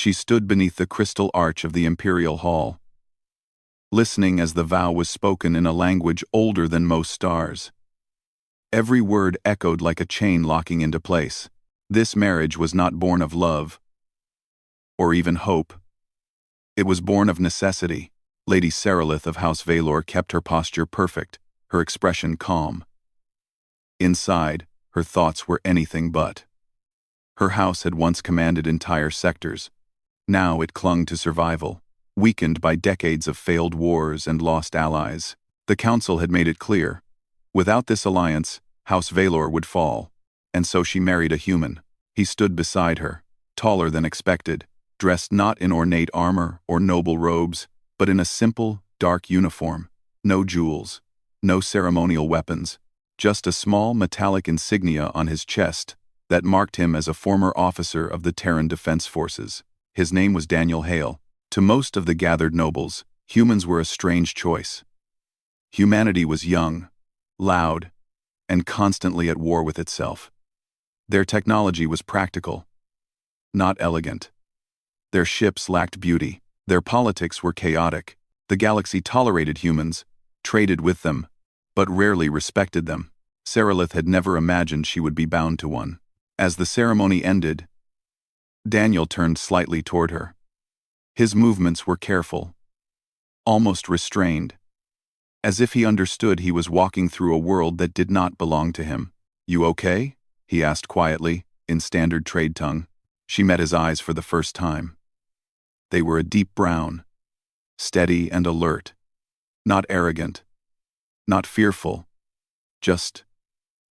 She stood beneath the crystal arch of the imperial hall, listening as the vow was spoken in a language older than most stars. Every word echoed like a chain locking into place. This marriage was not born of love, or even hope. It was born of necessity. Lady Serelith of House Valor kept her posture perfect, her expression calm. Inside, her thoughts were anything but. Her house had once commanded entire sectors. Now it clung to survival, weakened by decades of failed wars and lost allies. The council had made it clear, without this alliance, House Valor would fall. And so she married a human. He stood beside her, taller than expected, dressed not in ornate armor or noble robes, but in a simple, dark uniform. No jewels, no ceremonial weapons, just a small metallic insignia on his chest that marked him as a former officer of the Terran Defense Forces. His name was Daniel Hale. To most of the gathered nobles, humans were a strange choice. Humanity was young, loud, and constantly at war with itself. Their technology was practical, not elegant. Their ships lacked beauty. Their politics were chaotic. The galaxy tolerated humans, traded with them, but rarely respected them. Serelith had never imagined she would be bound to one. As the ceremony ended, Daniel turned slightly toward her. His movements were careful, almost restrained, as if he understood he was walking through a world that did not belong to him. "You okay?" he asked quietly, in standard trade tongue. She met his eyes for the first time. They were a deep brown, steady and alert, not arrogant, not fearful, just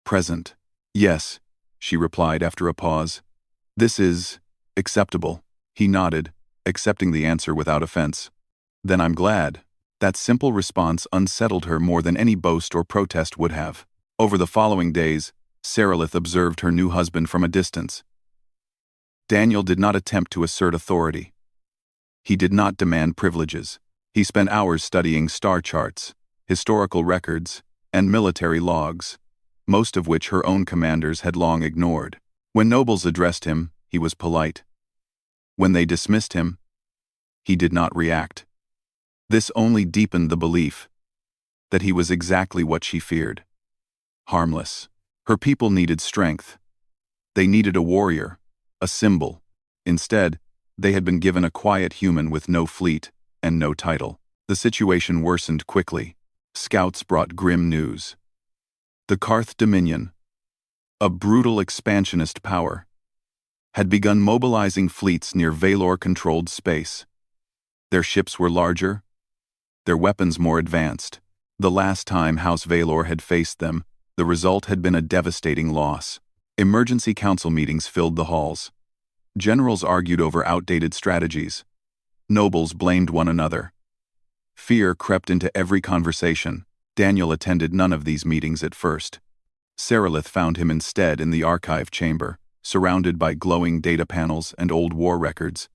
present. "Yes," she replied after a pause. "This is acceptable." He nodded, accepting the answer without offense. "Then I'm glad." That simple response unsettled her more than any boast or protest would have. Over the following days, Serelith observed her new husband from a distance. Daniel did not attempt to assert authority. He did not demand privileges. He spent hours studying star charts, historical records, and military logs, most of which her own commanders had long ignored. When nobles addressed him, he was polite. When they dismissed him, he did not react. This only deepened the belief that he was exactly what she feared: harmless. Her people needed strength. They needed a warrior, a symbol. Instead, they had been given a quiet human with no fleet and no title. The situation worsened quickly. Scouts brought grim news. The Karth Dominion, a brutal expansionist power, had begun mobilizing fleets near Valor-controlled space. Their ships were larger, their weapons more advanced. The last time House Valor had faced them, the result had been a devastating loss. Emergency council meetings filled the halls. Generals argued over outdated strategies. Nobles blamed one another. Fear crept into every conversation. Daniel attended none of these meetings at first. Serelith found him instead in the archive chamber, surrounded by glowing data panels and old war records.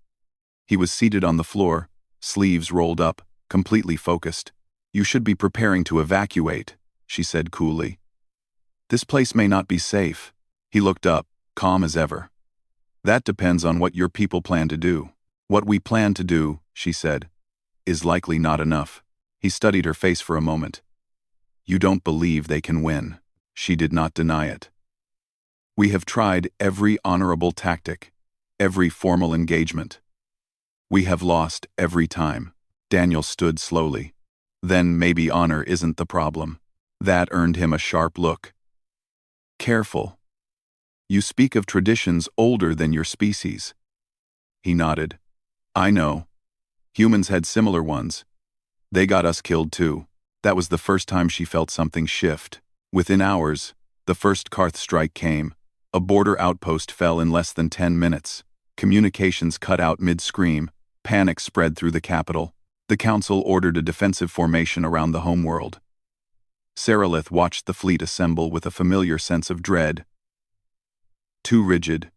He was seated on the floor, sleeves rolled up, completely focused. "You should be preparing to evacuate," she said coolly. "This place may not be safe." He looked up, calm as ever. "That depends on what your people plan to do." "What we plan to do," she said, "is likely not enough." He studied her face for a moment. "You don't believe they can win." She did not deny it. "We have tried every honorable tactic, every formal engagement. We have lost every time." Daniel stood slowly. "Then maybe honor isn't the problem." That earned him a sharp look. "Careful. You speak of traditions older than your species." He nodded. "I know. Humans had similar ones. They got us killed too." That was the first time she felt something shift. Within hours, the first Karth strike came. A border outpost fell in less than 10 minutes. Communications cut out mid-scream. Panic spread through the capital. The council ordered a defensive formation around the homeworld. Serelith watched the fleet assemble with a familiar sense of dread. Too rigid.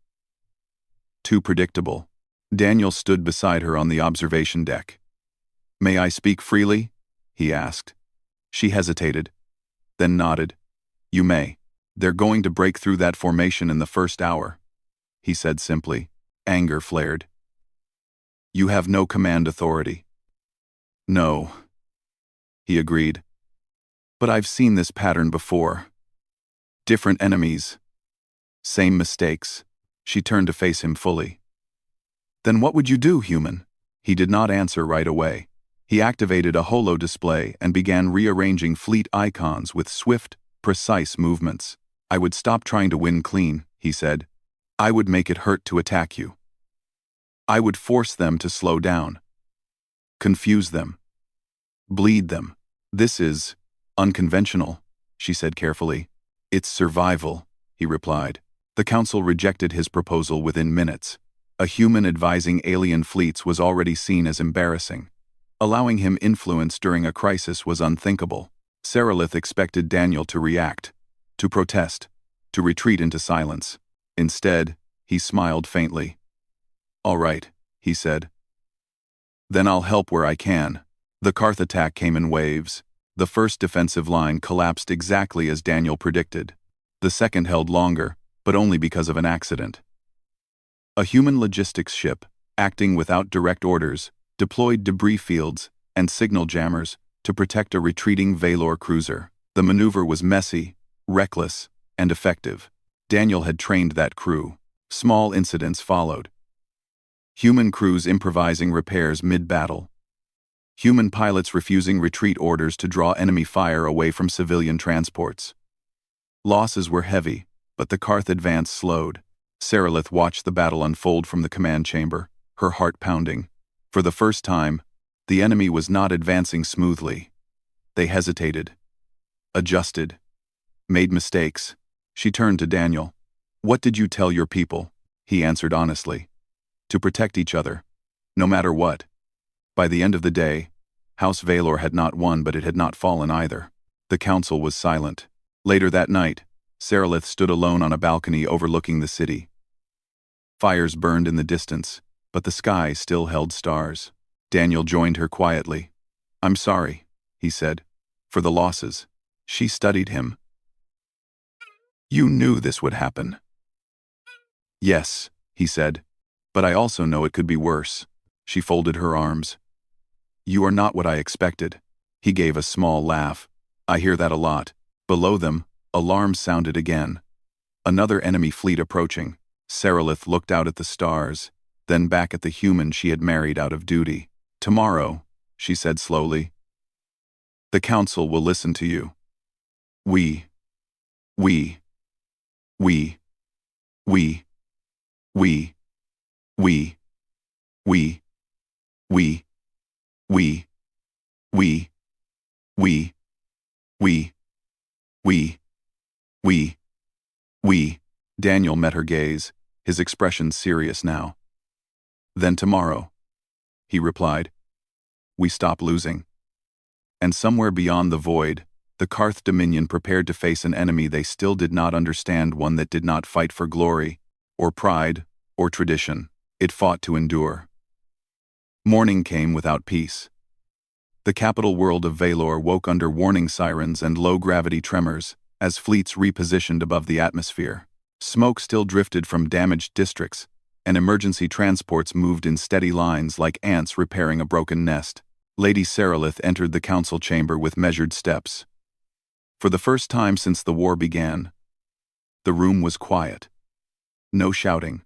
Too predictable. Daniel stood beside her on the observation deck. "May I speak freely?" he asked. She hesitated, then nodded. "You may. They're going to break through that formation in the first hour," he said simply. Anger flared. You have no command authority. No, he agreed. But I've seen this pattern before. Different enemies. Same mistakes. She turned to face him fully. Then what would you do, human? He did not answer right away. He activated a holo display and began rearranging fleet icons with swift, precise movements. I would stop trying to win clean, he said. I would make it hurt to attack you. I would force them to slow down. Confuse them. Bleed them. This is unconventional, she said carefully. It's survival, he replied. The council rejected his proposal within minutes. A human advising alien fleets was already seen as embarrassing. Allowing him influence during a crisis was unthinkable. Seralith expected Daniel to react, to protest, to retreat into silence. Instead, he smiled faintly. All right, he said. Then I'll help where I can. The Karth attack came in waves. The first defensive line collapsed exactly as Daniel predicted. The second held longer, but only because of an accident. A human logistics ship, acting without direct orders, deployed debris fields and signal jammers to protect a retreating Valor cruiser. The maneuver was messy, reckless, and effective. Daniel had trained that crew. Small incidents followed. Human crews improvising repairs mid-battle. Human pilots refusing retreat orders to draw enemy fire away from civilian transports. Losses were heavy, but the Karth advance slowed. Seralith watched the battle unfold from the command chamber, her heart pounding. For the first time, the enemy was not advancing smoothly. They hesitated, adjusted, made mistakes. She turned to Daniel. What did you tell your people? He answered honestly. To protect each other, no matter what. By the end of the day, House Valor had not won, but it had not fallen either. The council was silent. Later that night, Seralith stood alone on a balcony overlooking the city. Fires burned in the distance, but the sky still held stars. Daniel joined her quietly. I'm sorry, he said, for the losses. She studied him. You knew this would happen. Yes, he said, but I also know it could be worse. She folded her arms. You are not what I expected. He gave a small laugh. I hear that a lot. Below them, alarms sounded again. Another enemy fleet approaching. Seralith looked out at the stars, then back at the human she had married out of duty. Tomorrow, she said slowly, the council will listen to you. We, we, we, we, we, we, we, we, we, we, we, we. Daniel met her gaze, his expression serious now. Then tomorrow, he replied, we stop losing. And somewhere beyond the void, the Karth Dominion prepared to face an enemy they still did not understand, one that did not fight for glory, or pride, or tradition. It fought to endure. Morning came without peace. The capital world of Valor woke under warning sirens and low-gravity tremors as fleets repositioned above the atmosphere. Smoke still drifted from damaged districts, and emergency transports moved in steady lines like ants repairing a broken nest. Lady Seralith entered the council chamber with measured steps. For the first time since the war began, the room was quiet. No shouting.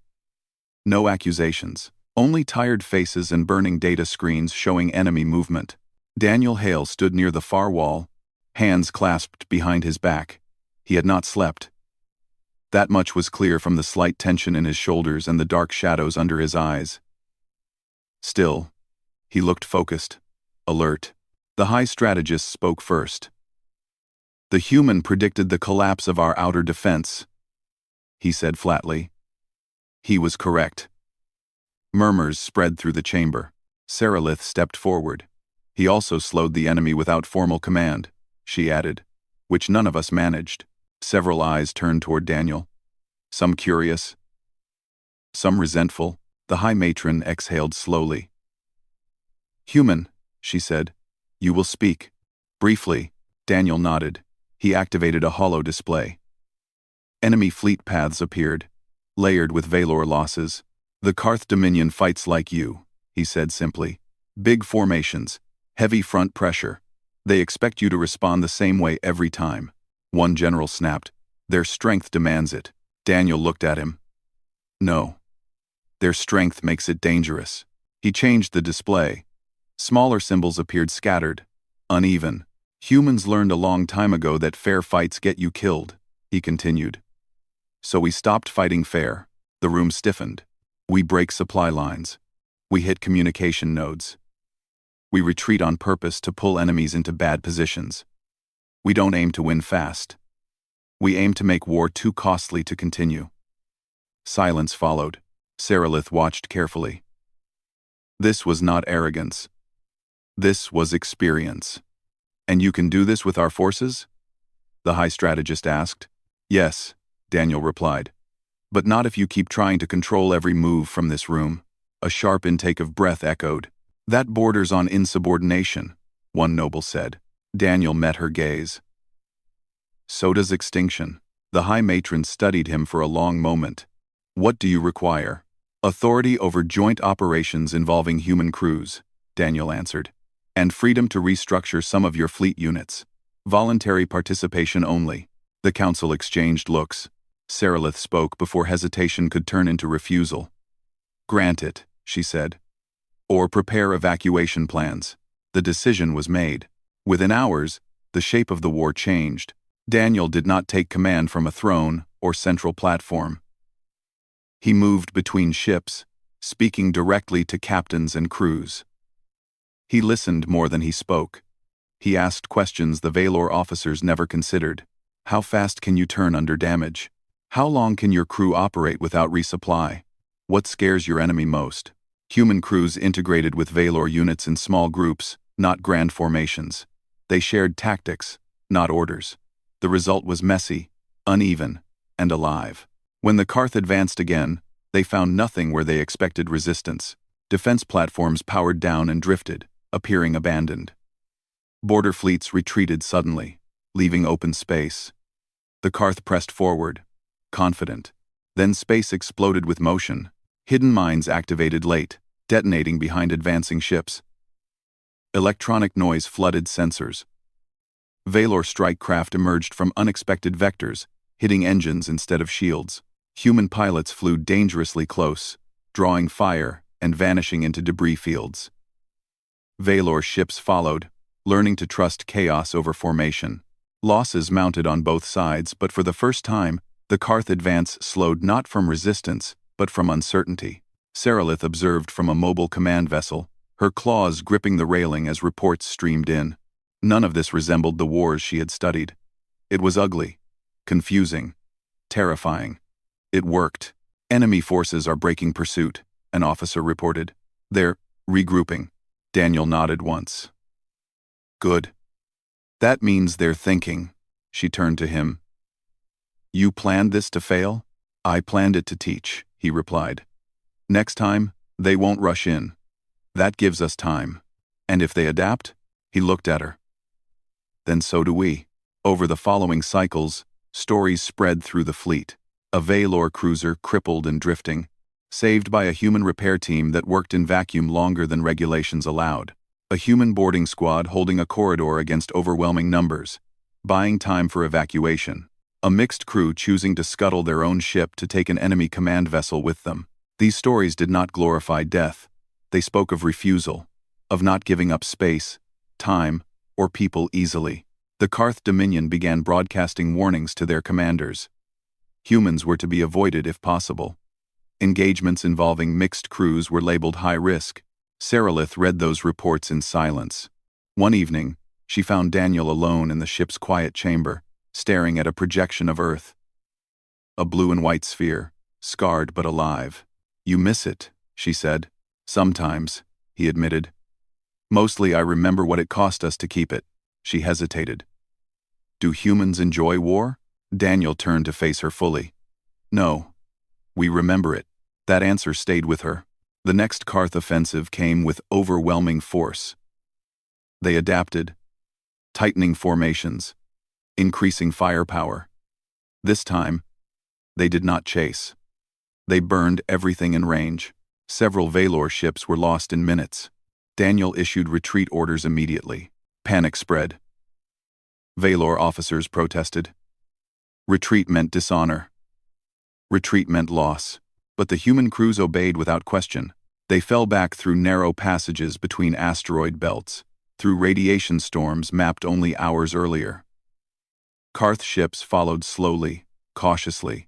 No accusations. Only tired faces and burning data screens showing enemy movement. Daniel Hale stood near the far wall, hands clasped behind his back. He had not slept. That much was clear from the slight tension in his shoulders and the dark shadows under his eyes. Still, he looked focused, alert. The high strategist spoke first. The human predicted the collapse of our outer defense, he said flatly. He was correct. Murmurs spread through the chamber. Seralith stepped forward. He also slowed the enemy without formal command, she added, which none of us managed. Several eyes turned toward Daniel. Some curious, some resentful. The high matron exhaled slowly. Human, she said, you will speak. Briefly, Daniel nodded. He activated a holo display. Enemy fleet paths appeared, layered with Valor losses. The Karth Dominion fights like you, he said simply. Big formations, heavy front pressure. They expect you to respond the same way every time. One general snapped. Their strength demands it. Daniel looked at him. No. Their strength makes it dangerous. He changed the display. Smaller symbols appeared scattered, uneven. Humans learned a long time ago that fair fights get you killed, he continued. So we stopped fighting fair. The room stiffened. We break supply lines. We hit communication nodes. We retreat on purpose to pull enemies into bad positions. We don't aim to win fast. We aim to make war too costly to continue. Silence followed. Sarilith watched carefully. This was not arrogance. This was experience. And you can do this with our forces? The High Strategist asked. Yes, Daniel replied. But not if you keep trying to control every move from this room. A sharp intake of breath echoed. That borders on insubordination, one noble said. Daniel met her gaze. So does extinction. The High Matron studied him for a long moment. What do you require? Authority over joint operations involving human crews, Daniel answered. And freedom to restructure some of your fleet units. Voluntary participation only. The council exchanged looks. Sarilith spoke before hesitation could turn into refusal. Grant it, she said. Or prepare evacuation plans. The decision was made. Within hours, the shape of the war changed. Daniel did not take command from a throne or central platform. He moved between ships, speaking directly to captains and crews. He listened more than he spoke. He asked questions the Valor officers never considered. How fast can you turn under damage? How long can your crew operate without resupply? What scares your enemy most? Human crews integrated with Valor units in small groups, not grand formations. They shared tactics, not orders. The result was messy, uneven, and alive. When the Karth advanced again, they found nothing where they expected resistance. Defense platforms powered down and drifted, appearing abandoned. Border fleets retreated suddenly, leaving open space. The Karth pressed forward, confident. Then space exploded with motion. Hidden mines activated late, detonating behind advancing ships. Electronic noise flooded sensors. Valor strike craft emerged from unexpected vectors, hitting engines instead of shields. Human pilots flew dangerously close, drawing fire and vanishing into debris fields. Valor ships followed, learning to trust chaos over formation. Losses mounted on both sides, but for the first time, the Karth advance slowed not from resistance, but from uncertainty. Sarilith observed from a mobile command vessel, her claws gripping the railing as reports streamed in. None of this resembled the wars she had studied. It was ugly, confusing, terrifying. It worked. Enemy forces are breaking pursuit, an officer reported. They're regrouping. Daniel nodded once. Good. That means they're thinking. She turned to him. You planned this to fail? I planned it to teach, he replied. Next time, they won't rush in. That gives us time. And if they adapt? He looked at her. Then so do we. Over the following cycles, stories spread through the fleet. A Valor cruiser crippled and drifting, saved by a human repair team that worked in vacuum longer than regulations allowed. A human boarding squad holding a corridor against overwhelming numbers, buying time for evacuation. A mixed crew choosing to scuttle their own ship to take an enemy command vessel with them. These stories did not glorify death. They spoke of refusal, of not giving up space, time, or people easily. The Karth Dominion began broadcasting warnings to their commanders. Humans were to be avoided if possible. Engagements involving mixed crews were labeled high risk. Sarilith read those reports in silence. One evening, she found Daniel alone in the ship's quiet chamber, staring at a projection of Earth. A blue and white sphere, scarred but alive. You miss it, she said. Sometimes, he admitted. Mostly I remember what it cost us to keep it. She hesitated. Do humans enjoy war? Daniel turned to face her fully. No. We remember it. That answer stayed with her. The next Karth offensive came with overwhelming force. They adapted, tightening formations, increasing firepower. This time, they did not chase. They burned everything in range. Several Valor ships were lost in minutes. Daniel issued retreat orders immediately. Panic spread. Valor officers protested. Retreat meant dishonor. Retreat meant loss. But the human crews obeyed without question. They fell back through narrow passages between asteroid belts, through radiation storms mapped only hours earlier. Karth ships followed slowly, cautiously.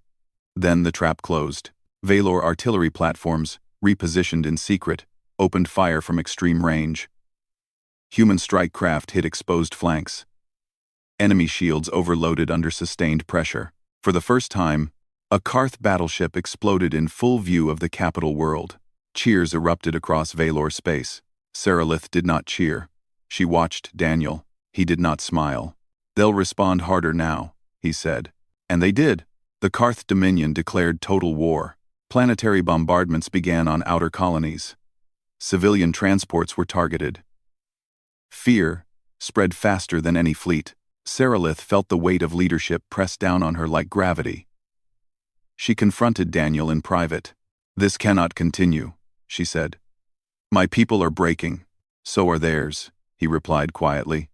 Then the trap closed. Valor artillery platforms, repositioned in secret, opened fire from extreme range. Human strike craft hit exposed flanks. Enemy shields overloaded under sustained pressure. For the first time, a Karth battleship exploded in full view of the capital world. Cheers erupted across Valor space. Seralith did not cheer. She watched Daniel. He did not smile. "They'll respond harder now," he said. And they did. The Karth Dominion declared total war. Planetary bombardments began on outer colonies. Civilian transports were targeted. Fear spread faster than any fleet. Seralith felt the weight of leadership press down on her like gravity. She confronted Daniel in private. "This cannot continue," she said. "My people are breaking. So are theirs," he replied quietly.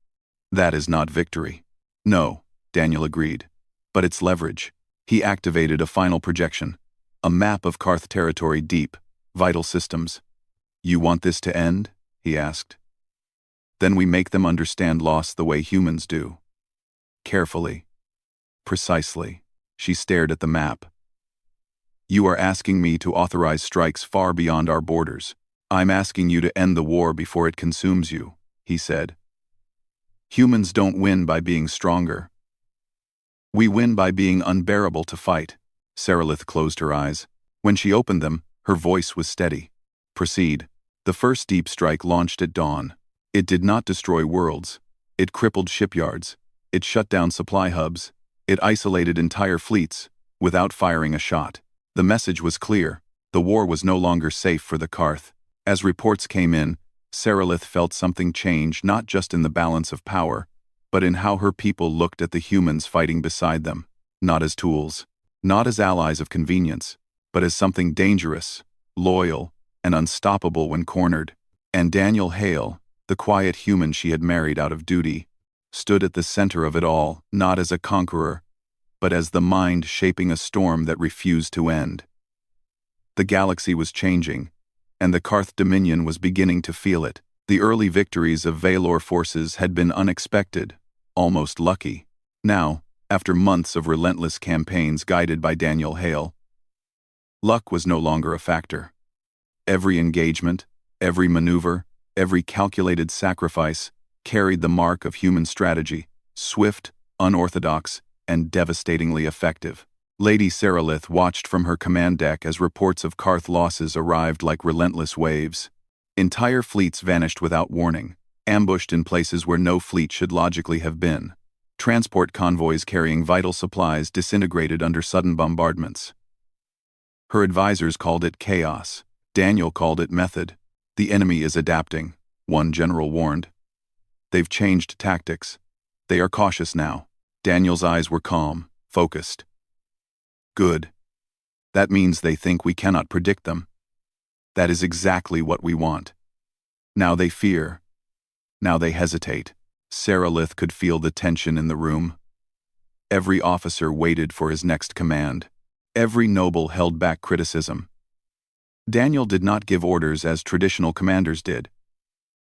"That is not victory." "No," Daniel agreed. "But it's leverage." He activated a final projection. A map of Karth territory deep, vital systems. "You want this to end?" he asked. "Then we make them understand loss the way humans do." Carefully. Precisely. She stared at the map. "You are asking me to authorize strikes far beyond our borders. I'm asking you to end the war before it consumes you," he said. "Humans don't win by being stronger. We win by being unbearable to fight." Seralith closed her eyes. When she opened them, her voice was steady. "Proceed." The first deep strike launched at dawn. It did not destroy worlds. It crippled shipyards. It shut down supply hubs. It isolated entire fleets, without firing a shot. The message was clear. The war was no longer safe for the Karth. As reports came in, Seralith felt something change not just in the balance of power, but in how her people looked at the humans fighting beside them. Not as tools. Not as allies of convenience, but as something dangerous, loyal, and unstoppable when cornered. And Daniel Hale, the quiet human she had married out of duty, stood at the center of it all, not as a conqueror, but as the mind shaping a storm that refused to end. The galaxy was changing, and the Karth Dominion was beginning to feel it. The early victories of Valor forces had been unexpected, almost lucky. Now, after months of relentless campaigns guided by Daniel Hale, luck was no longer a factor. Every engagement, every maneuver, every calculated sacrifice carried the mark of human strategy, swift, unorthodox, and devastatingly effective. Lady Seralith watched from her command deck as reports of Karth losses arrived like relentless waves. Entire fleets vanished without warning, ambushed in places where no fleet should logically have been. Transport convoys carrying vital supplies disintegrated under sudden bombardments. Her advisors called it chaos. Daniel called it method. "The enemy is adapting," one general warned. "They've changed tactics. They are cautious now." Daniel's eyes were calm, focused. "Good. That means they think we cannot predict them. That is exactly what we want. Now they fear. Now they hesitate." Seralith could feel the tension in the room. Every officer waited for his next command. Every noble held back criticism. Daniel did not give orders as traditional commanders did.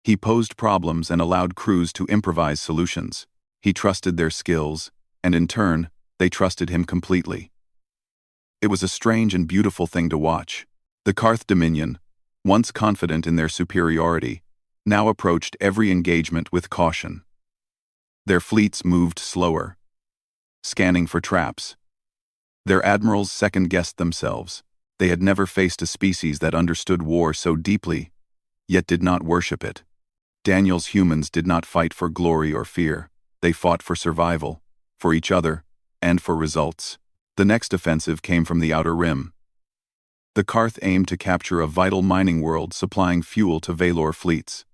He posed problems and allowed crews to improvise solutions. He trusted their skills, and in turn, they trusted him completely. It was a strange and beautiful thing to watch. The Karth Dominion, once confident in their superiority, now approached every engagement with caution. Their fleets moved slower, scanning for traps. Their admirals second-guessed themselves. They had never faced a species that understood war so deeply, yet did not worship it. Daniel's humans did not fight for glory or fear. They fought for survival, for each other, and for results. The next offensive came from the Outer Rim. The Karth aimed to capture a vital mining world supplying fuel to Valor fleets.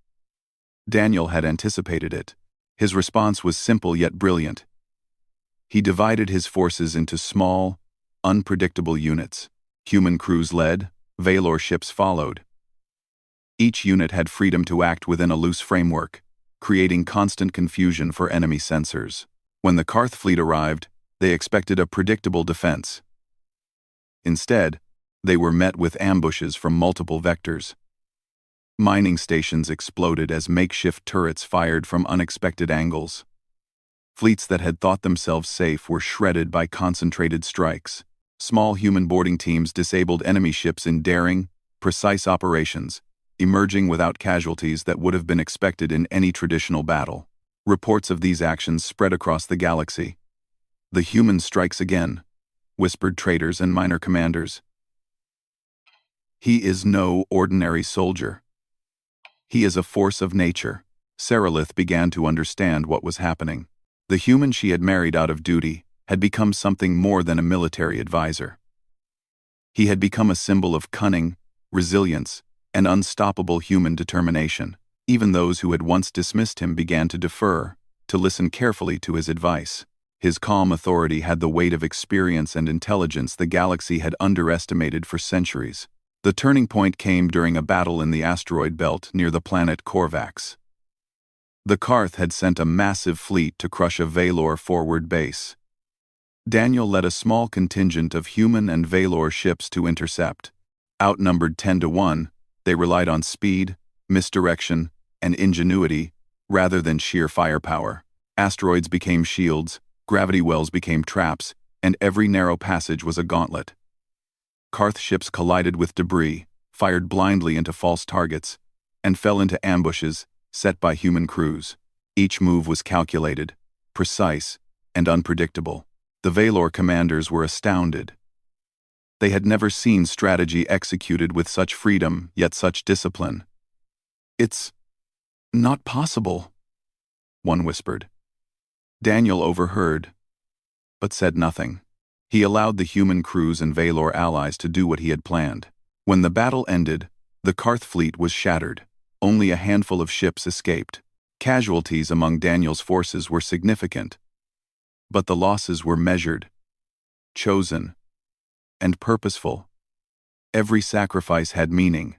Daniel had anticipated it. His response was simple yet brilliant. He divided his forces into small, unpredictable units. Human crews led, Valor ships followed. Each unit had freedom to act within a loose framework, creating constant confusion for enemy sensors. When the Karth fleet arrived, they expected a predictable defense. Instead, they were met with ambushes from multiple vectors. Mining stations exploded as makeshift turrets fired from unexpected angles. Fleets that had thought themselves safe were shredded by concentrated strikes. Small human boarding teams disabled enemy ships in daring, precise operations, emerging without casualties that would have been expected in any traditional battle. Reports of these actions spread across the galaxy. "The human strikes again," whispered traders and minor commanders. "He is no ordinary soldier. He is a force of nature." Seralith began to understand what was happening. The human she had married out of duty had become something more than a military advisor. He had become a symbol of cunning, resilience, and unstoppable human determination. Even those who had once dismissed him began to defer, to listen carefully to his advice. His calm authority had the weight of experience and intelligence the galaxy had underestimated for centuries. The turning point came during a battle in the asteroid belt near the planet Korvax. The Karth had sent a massive fleet to crush a Valor forward base. Daniel led a small contingent of human and Valor ships to intercept. Outnumbered 10-1, they relied on speed, misdirection, and ingenuity rather than sheer firepower. Asteroids became shields, gravity wells became traps, and every narrow passage was a gauntlet. Karth ships collided with debris, fired blindly into false targets, and fell into ambushes set by human crews. Each move was calculated, precise, and unpredictable. The Valor commanders were astounded. They had never seen strategy executed with such freedom, yet such discipline. "It's not possible," one whispered. Daniel overheard, but said nothing. He allowed the human crews and Valor allies to do what he had planned. When the battle ended, the Karth fleet was shattered. Only a handful of ships escaped. Casualties among Daniel's forces were significant, but the losses were measured, chosen, and purposeful. Every sacrifice had meaning.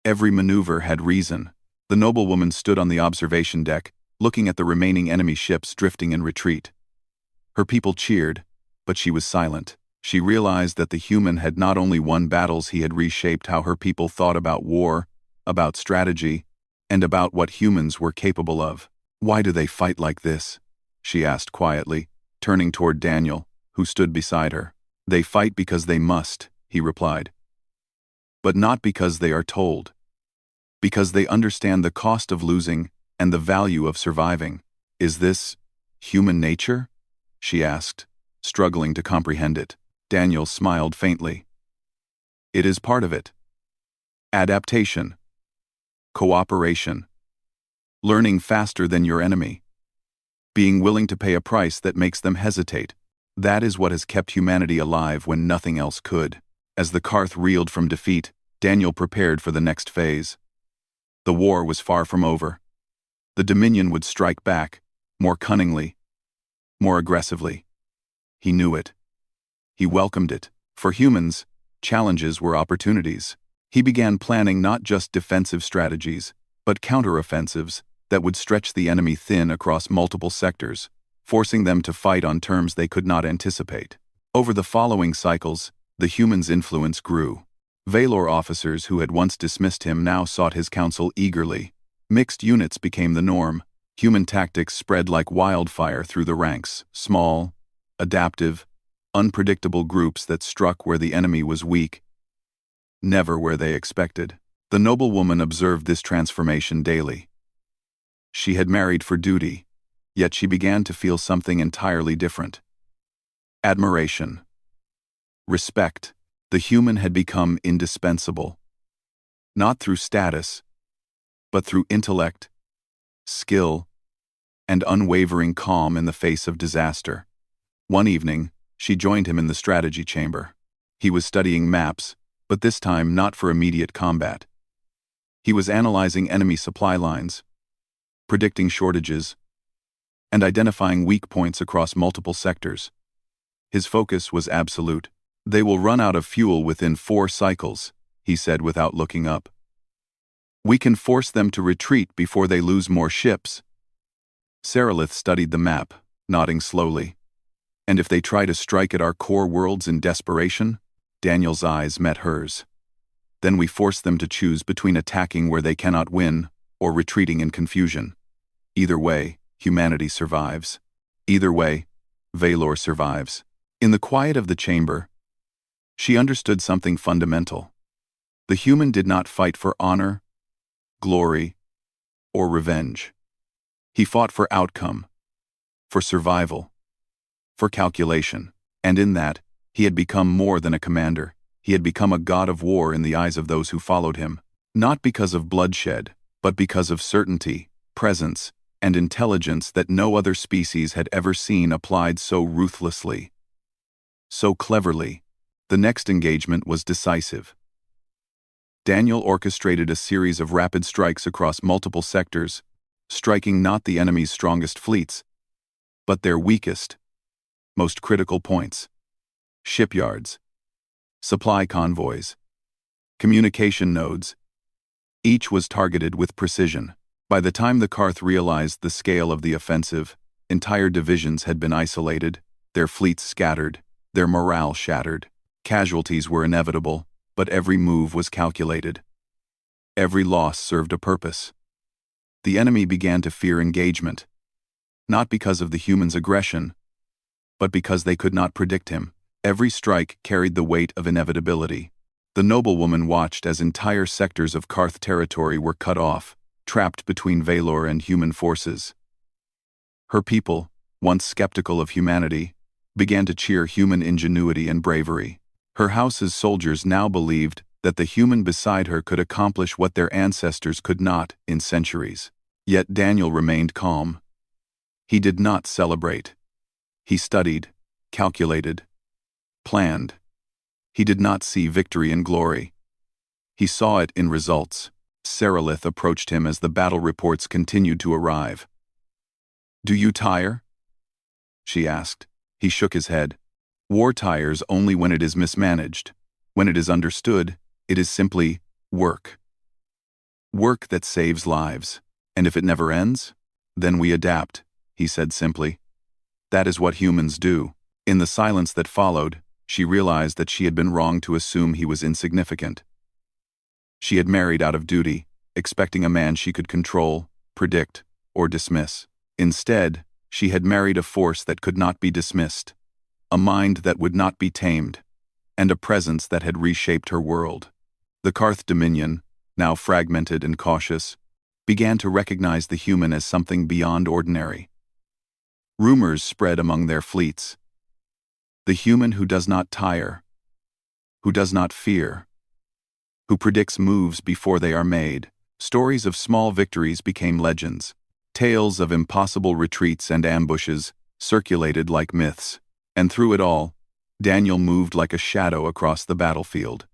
Every maneuver had reason. The noblewoman stood on the observation deck, looking at the remaining enemy ships drifting in retreat. Her people cheered, but she was silent. She realized that the human had not only won battles, he had reshaped how her people thought about war, about strategy, and about what humans were capable of. "Why do they fight like this?" she asked quietly, turning toward Daniel, who stood beside her. "They fight because they must," he replied. "But not because they are told. Because they understand the cost of losing and the value of surviving." "Is this human nature?" she asked, struggling to comprehend it. Daniel smiled faintly. "It is part of it. Adaptation. Cooperation. Learning faster than your enemy. Being willing to pay a price that makes them hesitate. That is what has kept humanity alive when nothing else could." As the Karth reeled from defeat, Daniel prepared for the next phase. The war was far from over. The Dominion would strike back, more cunningly, more aggressively. He knew it. He welcomed it. For humans, challenges were opportunities. He began planning not just defensive strategies, but counteroffensives that would stretch the enemy thin across multiple sectors, forcing them to fight on terms they could not anticipate. Over the following cycles, the human's influence grew. Valor officers who had once dismissed him now sought his counsel eagerly. Mixed units became the norm. Human tactics spread like wildfire through the ranks, small, adaptive, unpredictable groups that struck where the enemy was weak, never where they expected. The noblewoman observed this transformation daily. She had married for duty, yet she began to feel something entirely different. Admiration. Respect. The human had become indispensable. Not through status, but through intellect, skill, and unwavering calm in the face of disaster. One evening, she joined him in the strategy chamber. He was studying maps, but this time not for immediate combat. He was analyzing enemy supply lines, predicting shortages, and identifying weak points across multiple sectors. His focus was absolute. "They will run out of fuel within 4 cycles," he said without looking up. "We can force them to retreat before they lose more ships." Sarilith studied the map, nodding slowly. "And if they try to strike at our core worlds in desperation?" Daniel's eyes met hers. "Then we force them to choose between attacking where they cannot win or retreating in confusion. Either way, humanity survives. Either way, Valor survives." In the quiet of the chamber, she understood something fundamental. The human did not fight for honor, glory, or revenge. He fought for outcome, for survival, for calculation, and in that, he had become more than a commander. He had become a god of war in the eyes of those who followed him, not because of bloodshed, but because of certainty, presence, and intelligence that no other species had ever seen applied so ruthlessly, so cleverly. The next engagement was decisive. Daniel orchestrated a series of rapid strikes across multiple sectors, striking not the enemy's strongest fleets, but their weakest, most critical points: shipyards, supply convoys, communication nodes. Each was targeted with precision. By the time the Karth realized the scale of the offensive, entire divisions had been isolated, their fleets scattered, their morale shattered. Casualties were inevitable, but every move was calculated. Every loss served a purpose. The enemy began to fear engagement, not because of the humans' aggression, but because they could not predict him. Every strike carried the weight of inevitability. The noblewoman watched as entire sectors of Karth territory were cut off, trapped between Valor and human forces. Her people, once skeptical of humanity, began to cheer human ingenuity and bravery. Her house's soldiers now believed that the human beside her could accomplish what their ancestors could not in centuries. Yet Daniel remained calm. He did not celebrate. He studied, calculated, planned. He did not see victory in glory. He saw it in results. Sarilith approached him as the battle reports continued to arrive. "Do you tire?" she asked. He shook his head. "War tires only when it is mismanaged. When it is understood, it is simply work. Work that saves lives. And if it never ends, then we adapt," he said simply. "That is what humans do." In the silence that followed, she realized that she had been wrong to assume he was insignificant. She had married out of duty, expecting a man she could control, predict, or dismiss. Instead, she had married a force that could not be dismissed, a mind that would not be tamed, and a presence that had reshaped her world. The Karth Dominion, now fragmented and cautious, began to recognize the human as something beyond ordinary. Rumors spread among their fleets. The human who does not tire, who does not fear, who predicts moves before they are made. Stories of small victories became legends. Tales of impossible retreats and ambushes circulated like myths. And through it all, Daniel moved like a shadow across the battlefield.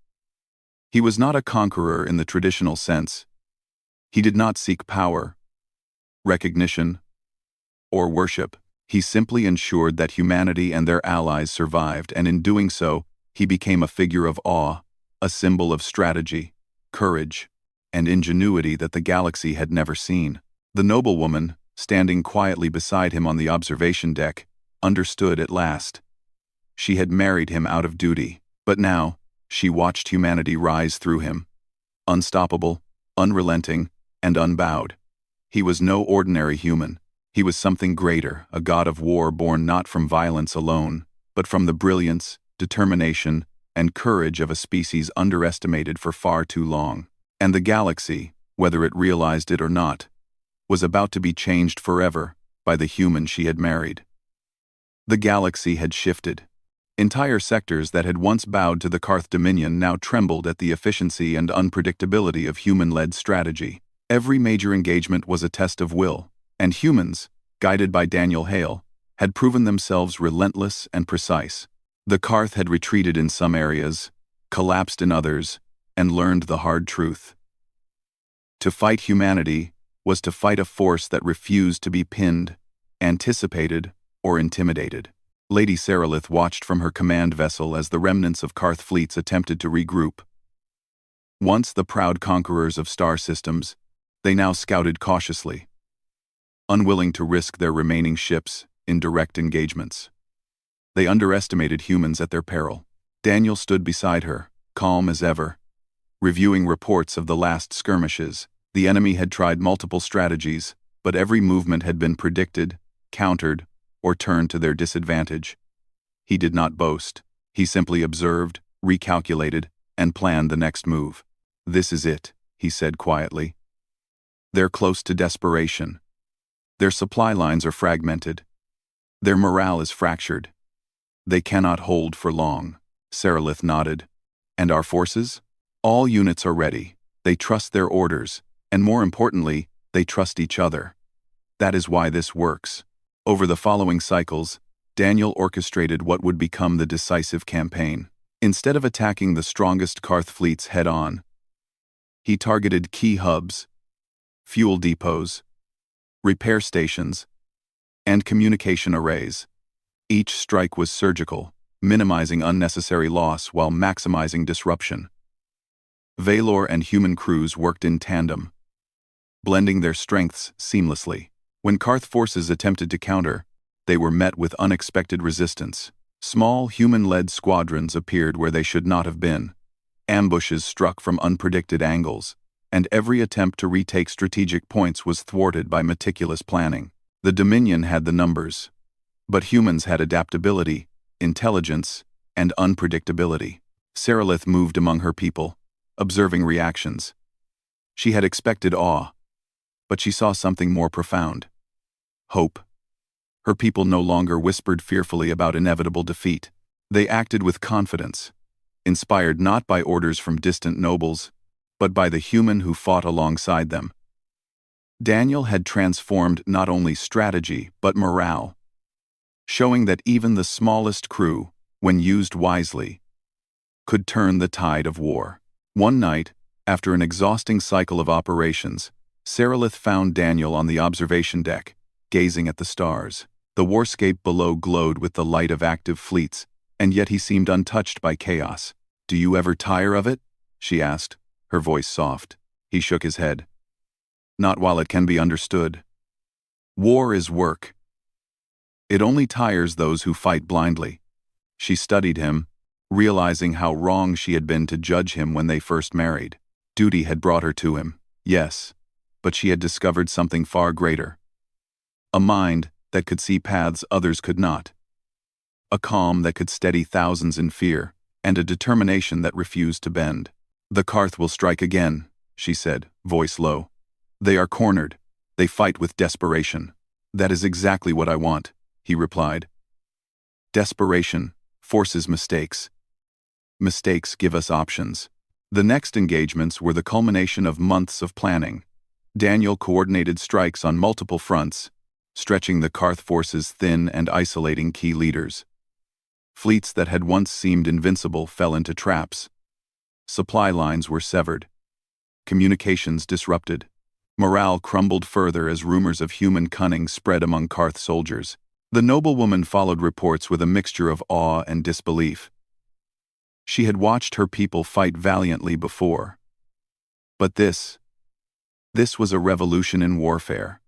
He was not a conqueror in the traditional sense. He did not seek power, recognition, or worship. He simply ensured that humanity and their allies survived, and in doing so, he became a figure of awe, a symbol of strategy, courage, and ingenuity that the galaxy had never seen. The noblewoman, standing quietly beside him on the observation deck, understood at last. She had married him out of duty, but now, she watched humanity rise through him. Unstoppable, unrelenting, and unbowed. He was no ordinary human. He was something greater, a god of war born not from violence alone, but from the brilliance, determination, and courage of a species underestimated for far too long. And the galaxy, whether it realized it or not, was about to be changed forever by the human she had married. The galaxy had shifted. Entire sectors that had once bowed to the Karth Dominion now trembled at the efficiency and unpredictability of human-led strategy. Every major engagement was a test of will, and humans, guided by Daniel Hale, had proven themselves relentless and precise. The Karth had retreated in some areas, collapsed in others, and learned the hard truth. To fight humanity was to fight a force that refused to be pinned, anticipated, or intimidated. Lady Sarilith watched from her command vessel as the remnants of Karth fleets attempted to regroup. Once the proud conquerors of star systems, they now scouted cautiously, unwilling to risk their remaining ships in direct engagements. They underestimated humans at their peril. Daniel stood beside her, calm as ever, reviewing reports of the last skirmishes. The enemy had tried multiple strategies, but every movement had been predicted, countered, or turned to their disadvantage. He did not boast. He simply observed, recalculated, and planned the next move. "This is it," he said quietly. "They're close to desperation. Their supply lines are fragmented. Their morale is fractured. They cannot hold for long." Sarilith nodded. "And our forces? All units are ready. They trust their orders, and more importantly, they trust each other. That is why this works." Over the following cycles, Daniel orchestrated what would become the decisive campaign. Instead of attacking the strongest Karth fleets head-on, he targeted key hubs, fuel depots, repair stations, and communication arrays. Each strike was surgical, minimizing unnecessary loss while maximizing disruption. Valor and human crews worked in tandem, blending their strengths seamlessly. When Karth forces attempted to counter, they were met with unexpected resistance. Small human-led squadrons appeared where they should not have been. Ambushes struck from unpredicted angles, and every attempt to retake strategic points was thwarted by meticulous planning. The Dominion had the numbers, but humans had adaptability, intelligence, and unpredictability. Sarilith moved among her people, observing reactions. She had expected awe, but she saw something more profound. Hope. Her people no longer whispered fearfully about inevitable defeat. They acted with confidence, inspired not by orders from distant nobles, but by the human who fought alongside them. Daniel had transformed not only strategy but morale, showing that even the smallest crew, when used wisely, could turn the tide of war. One night, after an exhausting cycle of operations, Sarilith found Daniel on the observation deck, gazing at the stars. The warscape below glowed with the light of active fleets, and yet he seemed untouched by chaos. "Do you ever tire of it?" she asked, her voice soft. He shook his head. "Not while it can be understood. War is work. It only tires those who fight blindly." She studied him, realizing how wrong she had been to judge him when they first married. Duty had brought her to him, yes, but she had discovered something far greater. A mind that could see paths others could not. A calm that could steady thousands in fear, and a determination that refused to bend. "The Karth will strike again," she said, voice low. "They are cornered. They fight with desperation." "That is exactly what I want," he replied. "Desperation forces mistakes. Mistakes give us options." The next engagements were the culmination of months of planning. Daniel coordinated strikes on multiple fronts, stretching the Karth forces thin and isolating key leaders. Fleets that had once seemed invincible fell into traps. Supply lines were severed. Communications disrupted. Morale crumbled further as rumors of human cunning spread among Karth soldiers. The noblewoman followed reports with a mixture of awe and disbelief. She had watched her people fight valiantly before. But this was a revolution in warfare.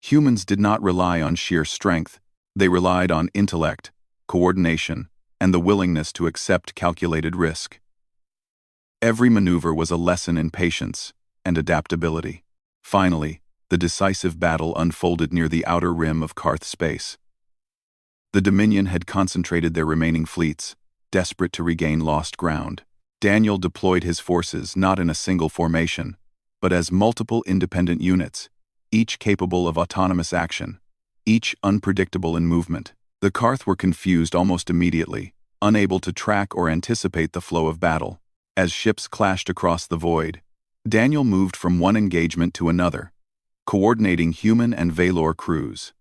Humans did not rely on sheer strength. They relied on intellect, coordination, and the willingness to accept calculated risk. Every maneuver was a lesson in patience and adaptability. Finally, the decisive battle unfolded near the outer rim of Karth space. The Dominion had concentrated their remaining fleets, desperate to regain lost ground. Daniel deployed his forces not in a single formation, but as multiple independent units, each capable of autonomous action, each unpredictable in movement. The Karth were confused almost immediately, unable to track or anticipate the flow of battle. As ships clashed across the void, Daniel moved from one engagement to another, coordinating human and Valor crews.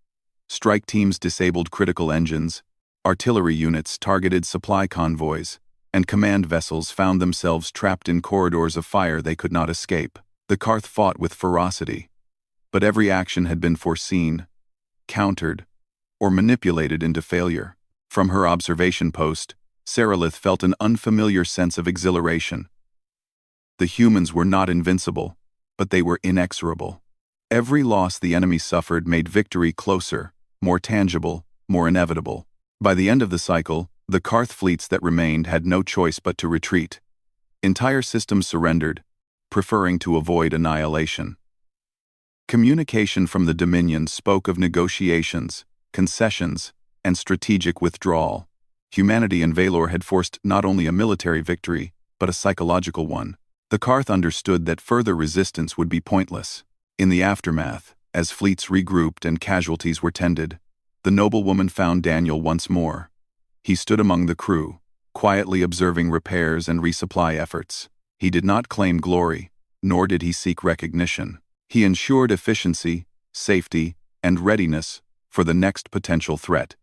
Strike teams disabled critical engines, artillery units targeted supply convoys, and command vessels found themselves trapped in corridors of fire they could not escape. The Karth fought with ferocity, but every action had been foreseen, countered, or manipulated into failure. From her observation post, Sarilith felt an unfamiliar sense of exhilaration. The humans were not invincible, but they were inexorable. Every loss the enemy suffered made victory closer, more tangible, more inevitable. By the end of the cycle, the Karth fleets that remained had no choice but to retreat. Entire systems surrendered, preferring to avoid annihilation. Communication from the Dominion spoke of negotiations, concessions, and strategic withdrawal. Humanity and Valor had forced not only a military victory, but a psychological one. The Karth understood that further resistance would be pointless. In the aftermath, as fleets regrouped and casualties were tended, the noblewoman found Daniel once more. He stood among the crew, quietly observing repairs and resupply efforts. He did not claim glory, nor did he seek recognition. He ensured efficiency, safety, and readiness for the next potential threat.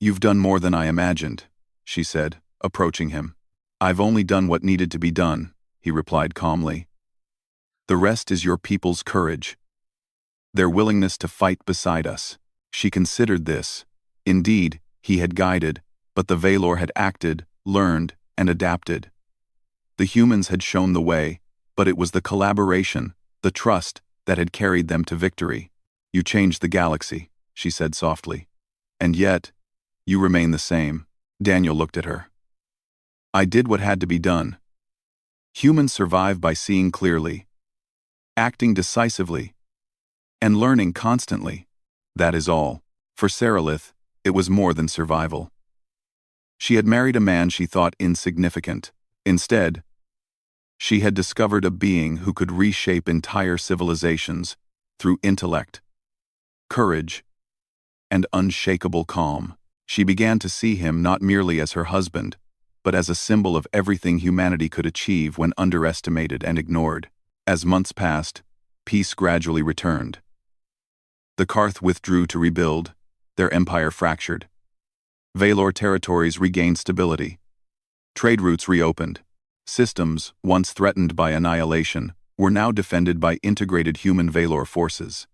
"You've done more than I imagined," she said, approaching him. "I've only done what needed to be done," he replied calmly. "The rest is your people's courage. Their willingness to fight beside us." She considered this. Indeed, he had guided, but the Valor had acted, learned, and adapted. The humans had shown the way, but it was the collaboration, the trust, that had carried them to victory. "You changed the galaxy," she said softly. "And yet, you remain the same." Daniel looked at her. "I did what had to be done." Humans survive by seeing clearly, acting decisively, and learning constantly. That is all. For Seralith, it was more than survival. She had married a man she thought insignificant. Instead, she had discovered a being who could reshape entire civilizations through intellect, courage, and unshakable calm. She began to see him not merely as her husband, but as a symbol of everything humanity could achieve when underestimated and ignored. As months passed, peace gradually returned. The Karth withdrew to rebuild, their empire fractured. Valor territories regained stability. Trade routes reopened. Systems, once threatened by annihilation, were now defended by integrated human Valor forces.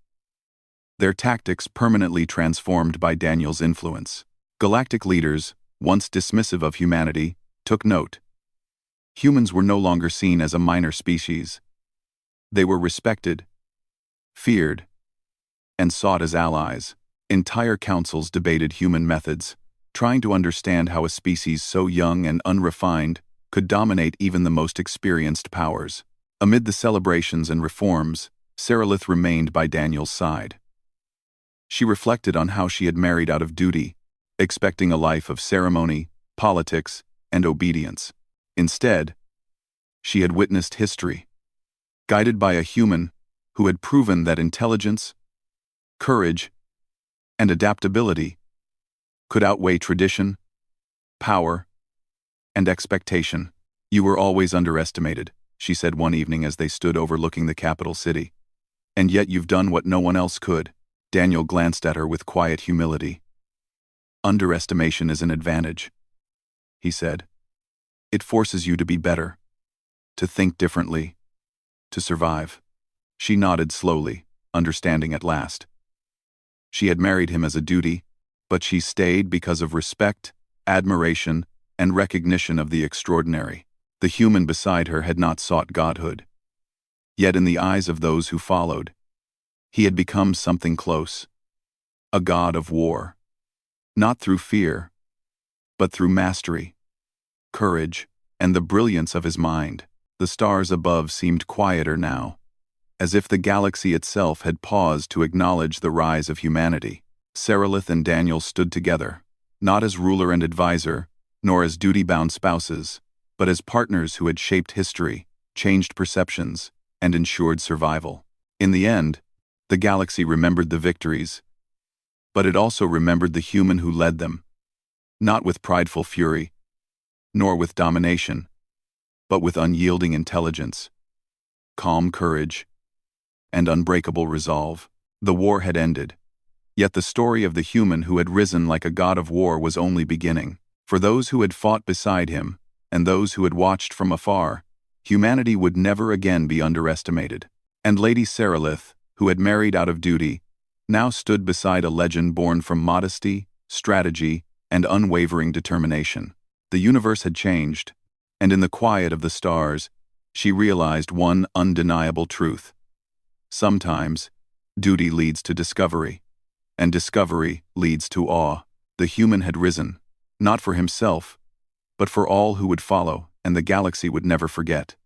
Their tactics permanently transformed by Daniel's influence. Galactic leaders, once dismissive of humanity, took note. Humans were no longer seen as a minor species. They were respected, feared, and sought as allies. Entire councils debated human methods, trying to understand how a species so young and unrefined could dominate even the most experienced powers. Amid the celebrations and reforms, Seralith remained by Daniel's side. She reflected on how she had married out of duty, expecting a life of ceremony, politics, and obedience. Instead, she had witnessed history, guided by a human who had proven that intelligence, courage, and adaptability could outweigh tradition, power, and expectation. "You were always underestimated," she said one evening as they stood overlooking the capital city. "And yet you've done what no one else could." Daniel glanced at her with quiet humility. "Underestimation is an advantage," he said. "It forces you to be better, to think differently, to survive." She nodded slowly, understanding at last. She had married him as a duty, but she stayed because of respect, admiration, and recognition of the extraordinary. The human beside her had not sought godhood. Yet in the eyes of those who followed, he had become something close. A god of war. Not through fear, but through mastery, courage, and the brilliance of his mind. The stars above seemed quieter now, as if the galaxy itself had paused to acknowledge the rise of humanity. Seralith and Daniel stood together, not as ruler and advisor, nor as duty-bound spouses, but as partners who had shaped history, changed perceptions, and ensured survival. In the end, the galaxy remembered the victories, but it also remembered the human who led them, not with prideful fury, nor with domination, but with unyielding intelligence, calm courage, and unbreakable resolve. The war had ended, yet the story of the human who had risen like a god of war was only beginning. For those who had fought beside him, and those who had watched from afar, humanity would never again be underestimated. And Lady Seralith, who had married out of duty, now stood beside a legend born from modesty, strategy, and unwavering determination. The universe had changed, and in the quiet of the stars, she realized one undeniable truth. Sometimes, duty leads to discovery, and discovery leads to awe. The human had risen, not for himself, but for all who would follow, and the galaxy would never forget.